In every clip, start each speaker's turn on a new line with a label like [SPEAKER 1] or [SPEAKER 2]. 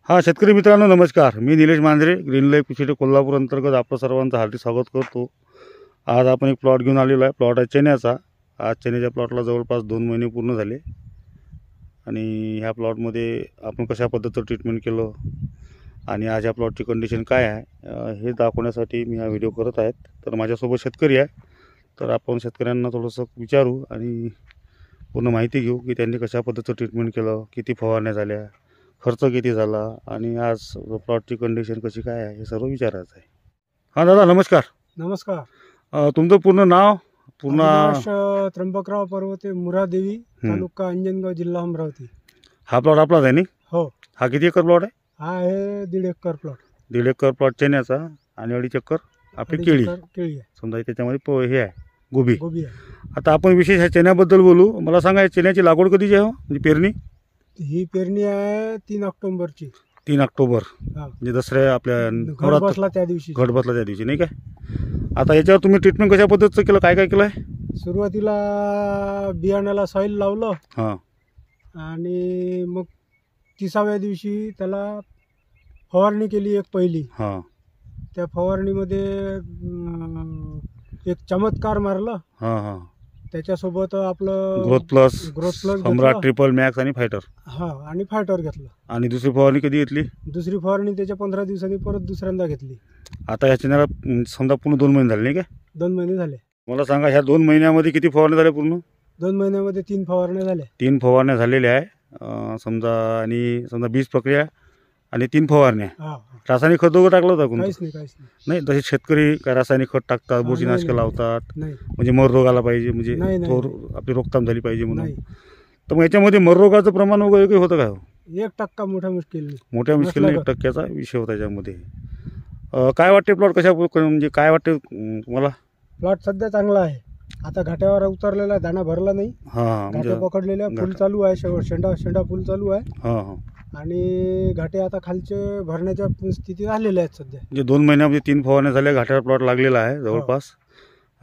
[SPEAKER 1] हा शेतकरी मित्रांनो नमस्कार. मी निलेश मांजरे, ग्रीन लाईफ कृषी कोल्हापूर अंतर्गत आपलं सर्वांचं हार्दिक स्वागत करतो. आज आपण एक प्लॉट घेऊन आलेलो आहे. प्लॉट आहे चण्याचा. आज चण्याच्या प्लॉटला जवळपास 2 महिने पूर्ण झाले आणि ह्या प्लॉटमध्ये आपण कशा पद्धतीचं ट्रीटमेंट केलं आणि आज ह्या प्लॉटची कंडिशन काय आहे हे दाखवण्यासाठी मी हा व्हिडिओ करत आहे. तर माझ्यासोबत शेतकरी आहे, तर आपण शेतकऱ्यांना थोडंसं विचारू आणि पूर्ण माहिती घेऊ की त्यांनी कशा पद्धतीचं ट्रीटमेंट केलं, किती फवारण्या झाल्या, खर्च किती झाला आणि आज प्लॉटची कंडिशन कशी काय आहे हे सर्व विचारायचं आहे. हां दादा नमस्कार.
[SPEAKER 2] नमस्कार.
[SPEAKER 1] तुमचं पूर्ण नाव पूर्ण
[SPEAKER 2] त्र्यंबकराव पर्वते, मुरादेवी, तालुका अंजनगाव, जिल्हा अमरावती.
[SPEAKER 1] हा प्लॉट आपलाच आहे नी?
[SPEAKER 2] हो.
[SPEAKER 1] हा किती एकर प्लॉट आहे?
[SPEAKER 2] हा आहे 1.5 एकर प्लॉट.
[SPEAKER 1] 1.5 एकर प्लॉट चण्याचा आणि 2.5 एकर आपली केळी
[SPEAKER 2] आहे.
[SPEAKER 1] समजा त्याच्यामध्ये हे आहे गोबी
[SPEAKER 2] गोबी आहे.
[SPEAKER 1] आता आपण विशेष ह्या चण्याबद्दल बोलू. मला सांगा या चण्याची लागवड कधीची आहे म्हणजे पेरणी?
[SPEAKER 2] ही पेरणी आहे 3 ऑक्टोबरची.
[SPEAKER 1] 3 ऑक्टोबर
[SPEAKER 2] हा.
[SPEAKER 1] म्हणजे दसऱ्या आपल्या
[SPEAKER 2] घट बसला त्या दिवशी.
[SPEAKER 1] नाही काय? आता याच्यावर तुम्ही ट्रीटमेंट कशा पद्धतीचं केलं, काय काय केलं आहे?
[SPEAKER 2] सुरुवातीला बियाण्याला सॉईल लावलं.
[SPEAKER 1] हां.
[SPEAKER 2] आणि मग 30व्या दिवशी त्याला फवारणी केली एक पहिली.
[SPEAKER 1] हां.
[SPEAKER 2] त्या फवारणीमध्ये एक चमत्कार मारलं.
[SPEAKER 1] हां हां.
[SPEAKER 2] त्याच्यासोबत आपलं
[SPEAKER 1] ग्रोथ प्लस सम्राट,
[SPEAKER 2] घेतलं.
[SPEAKER 1] ट्रिपल मॅक्स आणि फायटर.
[SPEAKER 2] हा, आणि फायटर घेतलं.
[SPEAKER 1] आणि दुसरी फवारणी कधी घेतली?
[SPEAKER 2] दुसरी फवारणी त्याच्या 15 दिवसांनी परत दुसऱ्यांदा घेतली.
[SPEAKER 1] आता या चण्याला समजा पूर्ण 2 महिने झाले नाही काय?
[SPEAKER 2] 2 महिने झाले.
[SPEAKER 1] मला सांगा ह्या 2 महिन्यामध्ये किती फवारण्या झाल्या पूर्ण?
[SPEAKER 2] 2 महिन्यामध्ये 3 फवारण्या झाल्या.
[SPEAKER 1] 3 फवारण्या झालेल्या आहे समजा. आणि समजा बीज प्रक्रिया आणि 3 फवारण्या.
[SPEAKER 2] हा.
[SPEAKER 1] रासायनिक खत वगैरे टाकलं होतं?
[SPEAKER 2] काहीच नाही.
[SPEAKER 1] नाही, तसे शेतकरी काय रासायनिक खत टाकतात, बुरशीनाशक लावतात,
[SPEAKER 2] नाही.
[SPEAKER 1] म्हणजे मर रोग आला पाहिजे, म्हणजे
[SPEAKER 2] नाही.
[SPEAKER 1] आपली रोकथाम झाली पाहिजे म्हणून.
[SPEAKER 2] नाही.
[SPEAKER 1] तर मग याच्यामध्ये मर रोगाचं प्रमाण वगैरे काही होतं काय?
[SPEAKER 2] 1% मोठ्या मुश्किल.
[SPEAKER 1] मोठ्या मुश्किलने 1%चा विषय होता याच्यामध्ये. काय वाटते प्लॉट कशा म्हणजे काय वाटते तुम्हाला?
[SPEAKER 2] प्लॉट सध्या चांगला आहे. आता घाट्यावर उतरलेला, दाणा भरला नाही.
[SPEAKER 1] हां.
[SPEAKER 2] घाटे पकडलेल्या, फुल चालू आहे, शेंडा फुल चालू आहे.
[SPEAKER 1] हां हां.
[SPEAKER 2] आणि घाटे आता खालचे भरण्याच्या स्थितीत आलेले आहेत सध्या.
[SPEAKER 1] म्हणजे 2 महिन्यामध्ये 3 फवारण्या झाल्या, घाट्यावर प्लॉट लागलेला आहे जवळपास.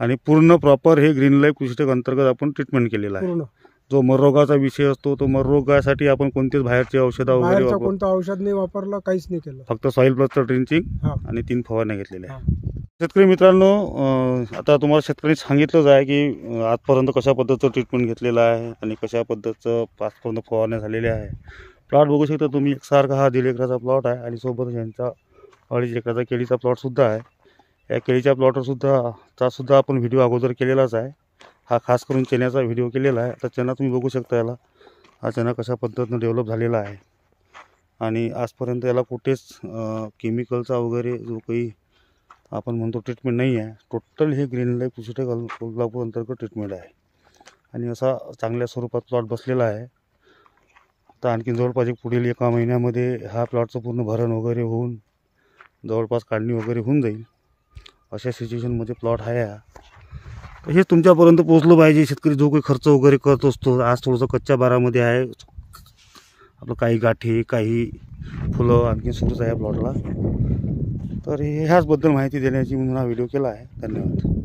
[SPEAKER 1] आणि पूर्ण प्रॉपर हे ग्रीन लाईफ कृषी अंतर्गत आपण ट्रीटमेंट केलेलं आहे.
[SPEAKER 2] पूर्ण
[SPEAKER 1] जो मररोगाचा विषय असतो तो मररोगासाठी आपण कोणतेच बाहेरचे औषधं वगैरे
[SPEAKER 2] कोणतं औषध नाही वापरलं, काहीच नाही केलं.
[SPEAKER 1] फक्त सॉईल प्लसचं ड्रिंचिंग आणि 3 फवारण्या घेतलेल्या आहे. शेतकरी मित्रांनो, आता तुम्हाला शेतकरी सांगितलंच आहे की आजपर्यंत कशा पद्धतीचं ट्रीटमेंट घेतलेलं आहे आणि कशा पद्धतीचं आजपर्यंत फवारण्या झालेल्या आहे. प्लॉट बघू शकता तुम्ही, एकसारखा हा 1.5 एकराचा प्लॉट आहे आणि सोबत यांचा 2.5 एकराचा केळीचा प्लॉटसुद्धा आहे. या केळीच्या प्लॉटवर सुद्धा आपण व्हिडिओ अगोदर केलेलाच आहे. हा खास करून चण्याचा व्हिडिओ केलेला आहे. आता चणा तुम्ही बघू शकता, याला हा चणा कशा पद्धतीनं डेव्हलप झालेला आहे आणि आजपर्यंत याला कुठेच केमिकलचा वगैरे जो काही आपण म्हणतो ट्रीटमेंट नाही आहे. टोटल हे ग्रीन लाईफ कृषी कोल्हापूर अंतर्गत ट्रीटमेंट आहे आणि असा चांगल्या स्वरूपात प्लॉट बसलेला आहे. आता आणखी जवळपास पुढील 1 महिन्यामध्ये हा प्लॉटचं पूर्ण भरण वगैरे होऊन जवळपास काढणी वगैरे होऊन जाईल. अशा सिच्युएशनमध्ये प्लॉट आहे हा. तर हे तुमच्यापर्यंत पोहोचलं पाहिजे. शेतकरी जो काही खर्च वगैरे करत असतो, आज थोडंसं कच्च्या बारामध्ये आहे आपलं, काही गाठी, काही फुलं आणखी सुरूच आहे प्लॉटला. तर ह्याचबद्दल माहिती देण्याची म्हणून हा व्हिडिओ केला आहे. धन्यवाद.